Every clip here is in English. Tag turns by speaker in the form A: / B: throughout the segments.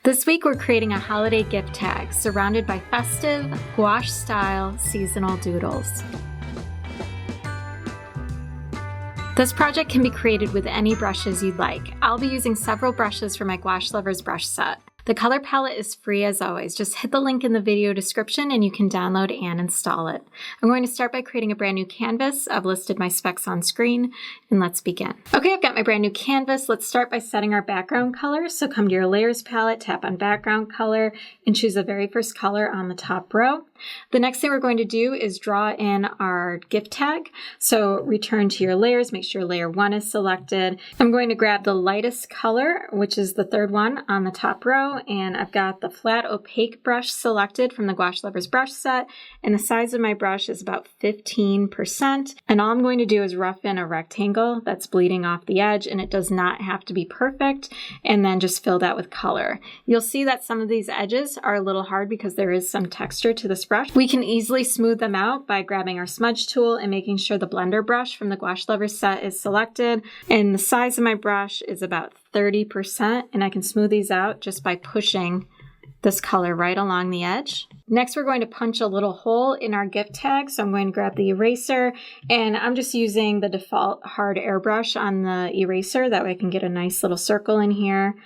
A: This week we're creating a holiday gift tag surrounded by festive, gouache-style seasonal doodles. This project can be created with any brushes you'd like. I'll be using several brushes for my Gouache Lovers brush set. The color palette is free as always. Just hit the link in the video description and you can download and install it. I'm going to start by creating a brand new canvas. I've listed my specs on screen and let's begin. Okay, I've got my brand new canvas. Let's start by setting our background color. So come to your layers palette, tap on background color and choose the very first color on the top row. The next thing we're going to do is draw in our gift tag. So return to your layers, make sure layer 1 is selected. I'm going to grab the lightest color, which is the third one on the top row, and I've got the flat opaque brush selected from the Gouache Lovers brush set, and the size of my brush is about 15%. And all I'm going to do is rough in a rectangle that's bleeding off the edge, and it does not have to be perfect, and then just fill that with color. You'll see that some of these edges are a little hard because there is some texture to this brush. We can easily smooth them out by grabbing our smudge tool and making sure the blender brush from the Gouache Lovers set is selected. And the size of my brush is about 30%, and I can smooth these out just by pushing this color right along the edge. Next, we're going to punch a little hole in our gift tag. So I'm going to grab the eraser, and I'm just using the default hard airbrush on the eraser. That way I can get a nice little circle in here.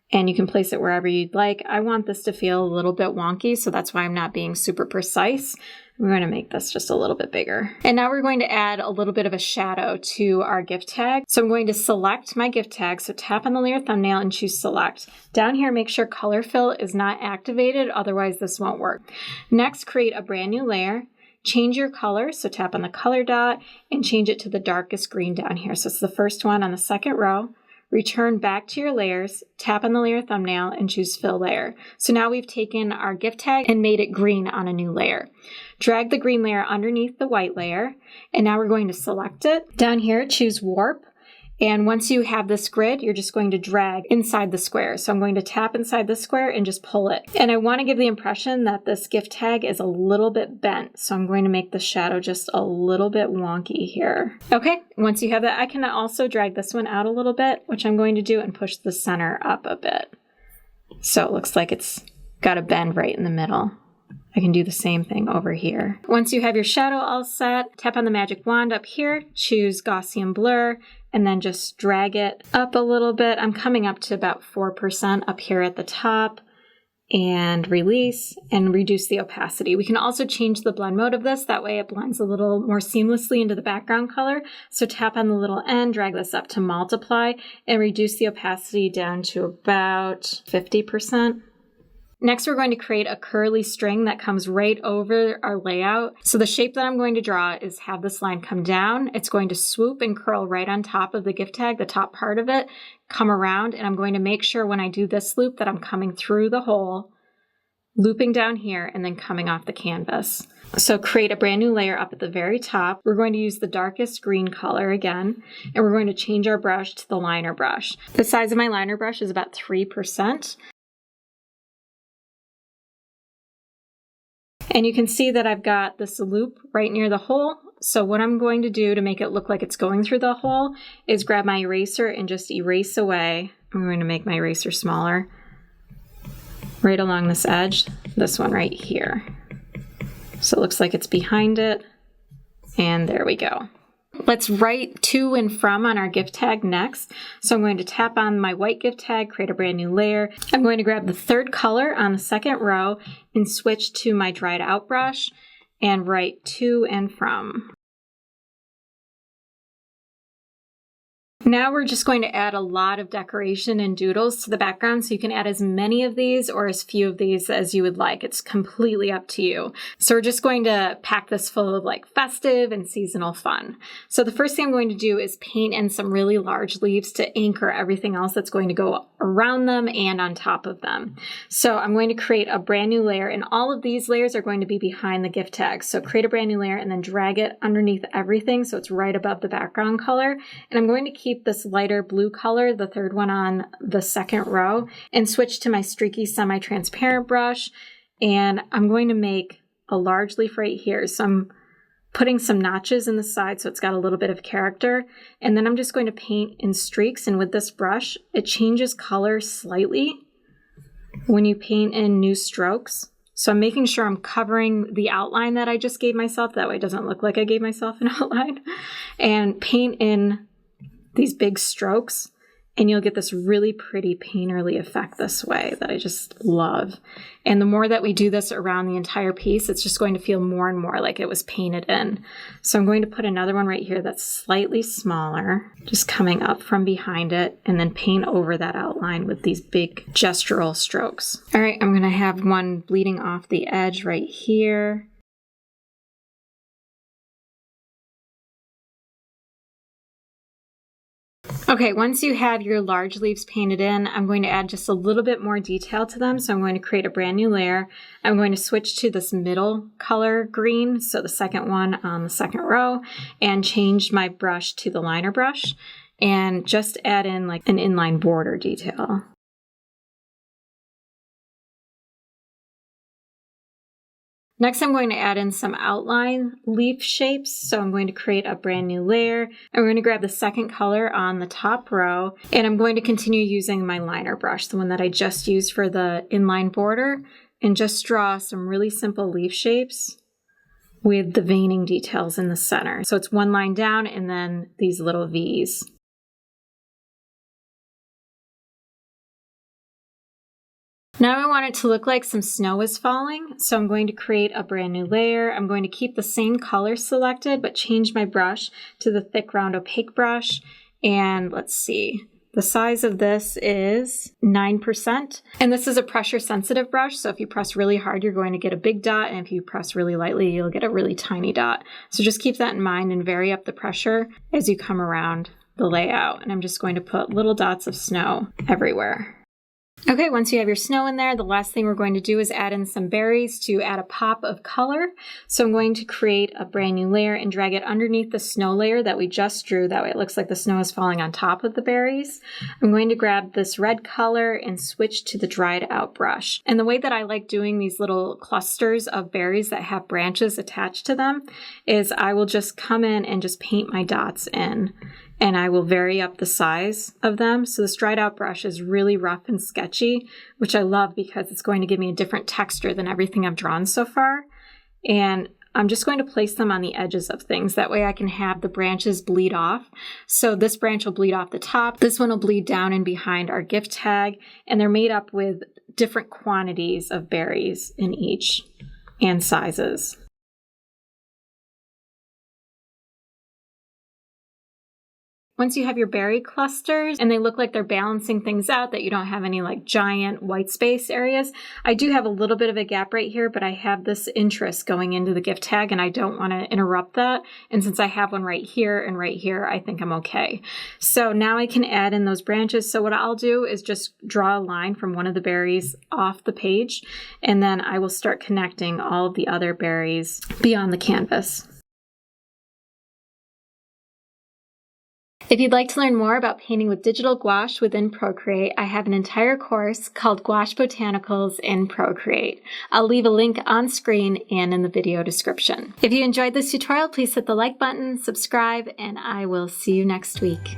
A: And you can place it wherever you'd like. I want this to feel a little bit wonky, so that's why I'm not being super precise. We're going to make this just a little bit bigger. And now we're going to add a little bit of a shadow to our gift tag. So I'm going to select my gift tag. So tap on the layer thumbnail and choose select. Down here, make sure color fill is not activated, otherwise this won't work. Next, create a brand new layer. Change your color, so tap on the color dot and change it to the darkest green down here. So it's the first one on the second row. Return back to your layers, tap on the layer thumbnail and choose fill layer. So now we've taken our gift tag and made it green on a new layer. Drag the green layer underneath the white layer, and now we're going to select it. Down here, choose warp. And once you have this grid, you're just going to drag inside the square. So I'm going to tap inside the square and just pull it. And I want to give the impression that this gift tag is a little bit bent. So I'm going to make the shadow just a little bit wonky here. Okay, once you have that, I can also drag this one out a little bit, which I'm going to do, and push the center up a bit. So it looks like it's got a bend right in the middle. I can do the same thing over here. Once you have your shadow all set, tap on the magic wand up here, choose Gaussian blur, and then just drag it up a little bit. I'm coming up to about 4% up here at the top, and release and reduce the opacity. We can also change the blend mode of this. That way it blends a little more seamlessly into the background color. So tap on the little end, drag this up to multiply, and reduce the opacity down to about 50%. Next, we're going to create a curly string that comes right over our layout. So the shape that I'm going to draw is have this line come down. It's going to swoop and curl right on top of the gift tag, the top part of it, come around, and I'm going to make sure when I do this loop that I'm coming through the hole, looping down here, and then coming off the canvas. So create a brand new layer up at the very top. We're going to use the darkest green color again, and we're going to change our brush to the liner brush. The size of my liner brush is about 3%. And you can see that I've got this loop right near the hole. So what I'm going to do to make it look like it's going through the hole is grab my eraser and just erase away. I'm going to make my eraser smaller right along this edge, this one right here. So it looks like it's behind it. And there we go. Let's write to and from on our gift tag next. So I'm going to tap on my white gift tag, create a brand new layer. I'm going to grab the third color on the second row and switch to my dried out brush and write to and from. Now we're just going to add a lot of decoration and doodles to the background, so you can add as many of these or as few of these as you would like. It's completely up to you. So we're just going to pack this full of like festive and seasonal fun. So the first thing I'm going to do is paint in some really large leaves to anchor everything else that's going to go around them and on top of them. So I'm going to create a brand new layer, and all of these layers are going to be behind the gift tag. So create a brand new layer and then drag it underneath everything so it's right above the background color. And I'm going to keep this lighter blue color, the third one on the second row, and switch to my streaky semi-transparent brush. And I'm going to make a large leaf right here. So I'm putting some notches in the side so it's got a little bit of character. And then I'm just going to paint in streaks. And with this brush, it changes color slightly. when you paint in new strokes. So I'm making sure I'm covering the outline that I just gave myself. That way it doesn't look like I gave myself an outline. And paint in these big strokes. And you'll get this really pretty painterly effect this way that I just love. And the more that we do this around the entire piece, it's just going to feel more and more like it was painted in. So I'm going to put another one right here that's slightly smaller, just coming up from behind it, and then paint over that outline with these big gestural strokes. All right, I'm gonna have one bleeding off the edge right here. Okay, once you have your large leaves painted in, I'm going to add just a little bit more detail to them. So I'm going to create a brand new layer. I'm going to switch to this middle color green, so the second one on the second row, and change my brush to the liner brush, and just add in like an inline border detail. Next, I'm going to add in some outline leaf shapes. So I'm going to create a brand new layer. I'm going to grab the second color on the top row, and I'm going to continue using my liner brush, the one that I just used for the inline border, and just draw some really simple leaf shapes with the veining details in the center. So it's one line down and then these little V's. Now I want it to look like some snow is falling, so I'm going to create a brand new layer. I'm going to keep the same color selected, but change my brush to the thick, round, opaque brush. And let's see, the size of this is 9%. And this is a pressure sensitive brush, so if you press really hard, you're going to get a big dot, and if you press really lightly, you'll get a really tiny dot. So just keep that in mind and vary up the pressure as you come around the layout. And I'm just going to put little dots of snow everywhere. Okay, once you have your snow in there, the last thing we're going to do is add in some berries to add a pop of color. So I'm going to create a brand new layer and drag it underneath the snow layer that we just drew. That way it looks like the snow is falling on top of the berries. I'm going to grab this red color and switch to the dried out brush. And the way that I like doing these little clusters of berries that have branches attached to them is I will just come in and just paint my dots in. And I will vary up the size of them. So this dried out brush is really rough and sketchy, which I love because it's going to give me a different texture than everything I've drawn so far. And I'm just going to place them on the edges of things. That way I can have the branches bleed off. So this branch will bleed off the top. This one will bleed down and behind our gift tag. And they're made up with different quantities of berries in each and sizes. Once you have your berry clusters and they look like they're balancing things out, that you don't have any like giant white space areas, I do have a little bit of a gap right here, but I have this interest going into the gift tag and I don't want to interrupt that. And since I have one right here and right here, I think I'm okay. So now I can add in those branches. So what I'll do is just draw a line from one of the berries off the page, and then I will start connecting all of the other berries beyond the canvas. If you'd like to learn more about painting with digital gouache within Procreate, I have an entire course called Gouache Botanicals in Procreate. I'll leave a link on screen and in the video description. If you enjoyed this tutorial, please hit the like button, subscribe, and I will see you next week.